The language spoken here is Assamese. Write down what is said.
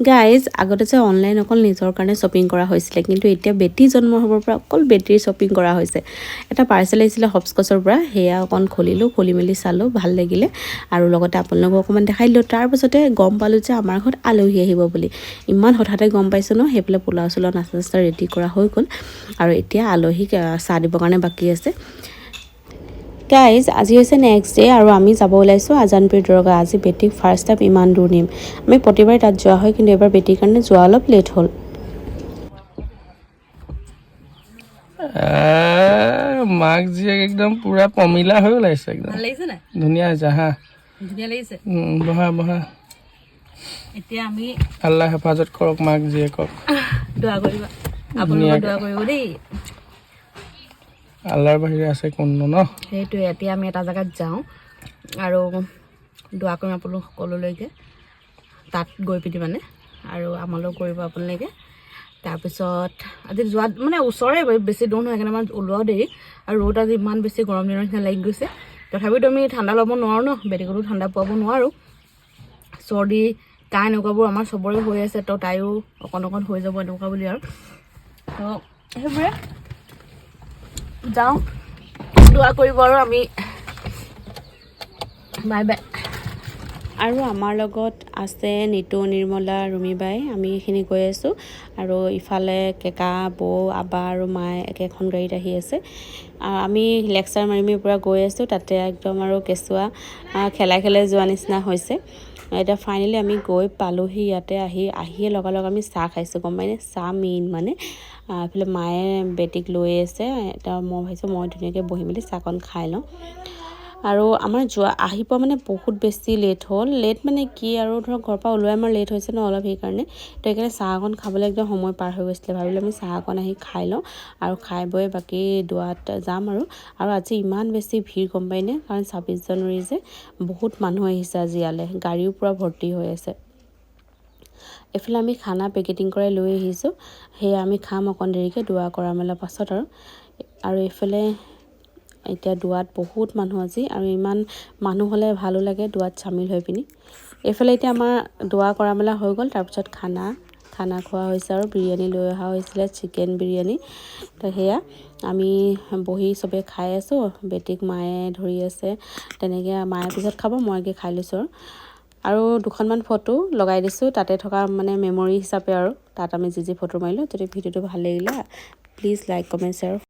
গাইজ আগতে যে অনলাইন অকল নিজৰ কাৰণে শ্বপিং কৰা হৈছিলে কিন্তু এতিয়া বেটি জন্ম হ'বৰ পৰা অকল বেটিৰ শ্বপিং কৰা হৈছে এটা পাৰ্চেল আহিছিলে হপস্কচৰ পৰা সেয়া অকণ খুলিলোঁ খুলি মেলি চালোঁ ভাল লাগিলে আৰু লগতে আপোনালোকক অকণমান দেখাই দিলোঁ তাৰপিছতে গম পালোঁ যে আমাৰ ঘৰত আলহী আহিব বুলি ইমান হঠাতে গম পাইছোঁ ন সেইফালে পোলাও চোলাও নাস্তা চাস্তা ৰেডি কৰা হৈ গ'ল আৰু এতিয়া আলহীক চাহ দিবৰ কাৰণে বাকী আছে গাইজ আজি হৈছে নেক্সট ডে আৰু আমি যাব ওলাইছোঁ আজানপীৰ দৰগাহ আজি বেটিক ফাৰ্ষ্ট টাইম ইমান দূৰ নিম আমি প্ৰতিবাৰে তাত যোৱা হয় কিন্তু এবাৰ বেটিৰ কাৰণে যোৱা অলপ লেট হ'ল মাক জীয়েক একদম পুৰা পমিলা হৈ ওলাইছে একদম ভাল লাগিছে নাই ধুনীয়া হৈছে হা ধুনীয়া লাগিছে বহা বহা এতিয়া আমি আল্লাহ হেফাজত কৰক মাক জীয়েকক দোৱা কৰিবা আপোনালোকে দোৱা কৰিব দেই আল্লাহৰ বাহিৰে আছে কোনো ন সেইটোৱে এতিয়া আমি এটা জেগাত যাওঁ আৰু দোৱা কৰিম আপোনালোক সকলোলৈকে তাত গৈ পিনি মানে আৰু আমালৈও কৰিব আপোনালোকে তাৰপিছত আজি যোৱাত মানে ওচৰে বেছি দূৰ নহয় সেইকাৰণে আমাৰ ওলোৱাও দেৰি আৰু ৰ'দ আজি ইমান বেছি গৰম দিনৰ নিচিনা লাগি গৈছে তথাপিতো আমি ঠাণ্ডা ল'ব নোৱাৰোঁ ন বেটিকতো ঠাণ্ডা পোৱাব নোৱাৰোঁ চৰ্দি কাহ এনেকুৱাবোৰ আমাৰ চবৰে হৈ আছে তো তাইও অকণ অকণ হৈ যাব এনেকুৱা বুলি আৰু তো সেইবোৰে যাওঁ দোৱা কৰিব আৰু আমি বাই বাই আৰু আমাৰ লগত আছে নিতু নিৰ্মলা ৰুমিবাই আমি এইখিনি গৈ আছোঁ আৰু ইফালে কেকা বৌ আবা আৰু মায়ে একেখন গাড়ীত আহি আছে আমি লেকচাৰ মাৰি পৰা গৈ আছোঁ তাতে একদম আৰু কেঁচুৱা খেলাই যোৱা নিচিনা হৈছে এতিয়া ফাইনেলি আমি গৈ পালোঁহি ইয়াতে আহিয়ে লগালগ আমি চাহ খাইছোঁ গম পাইনে চাহ মেইন মানে এইফালে মায়ে বেটিক লৈ আছে এতিয়া মই ভাবিছোঁ মই ধুনীয়াকৈ বহি মেলি চাহকণ খাই লওঁ আৰু আমাৰ আহি পোৱা মানে বহুত বেছি লেট হ'ল লেট মানে কি আৰু ধৰক ঘৰৰ পৰা ওলোৱাই আমাৰ লেট হৈছে ন অলপ সেইকাৰণে তো সেইকাৰণে চাহ অকণ খাবলৈ একদম সময় পাৰ হৈ গৈছিলে ভাবিলোঁ আমি চাহ অকণ আহি খাই লওঁ আৰু খাই বৈ বাকী দোৱাত যাম আৰু আজি ইমান বেছি ভিৰ গম পাইনে কাৰণ 26 জানুৱাৰী যে বহুত মানুহ আহিছে আজি ইয়ালৈ গাড়ীও পূৰা ভৰ্তি হৈ আছে এইফালে আমি খানা পেকেটিং কৰাই লৈ আহিছোঁ সেয়া আমি খাম অকণ দেৰিকৈ দোৱা কৰা মেলাৰ পাছত আৰু এইফালে এতিয়া দোৱাত বহুত মানুহ আজি আৰু ইমান মানুহ হ'লে ভালো লাগে দোৱাত চামিল হৈ পিনি এইফালে এতিয়া আমাৰ দোৱা কৰা মেলা হৈ গ'ল তাৰপিছত খানা খোৱা হৈছে আৰু বিৰিয়ানী লৈ অহা হৈছিলে চিকেন বিৰিয়ানী তো সেয়া আমি বহি চবে খাই আছোঁ বেটিক মায়ে ধৰি আছে তেনেকৈ মায়ে পিছত খাব মই আগে খাই লৈছোঁ আৰু দুখনমান ফটো লগাই দিছোঁ তাতে থকা মানে মেমৰি হিচাপে আৰু তাত আমি যি ফটো মাৰিলোঁ যদি ভিডিঅ'টো ভাল লাগিলে প্লিজ লাইক কমেণ্ট শ্বেয়াৰ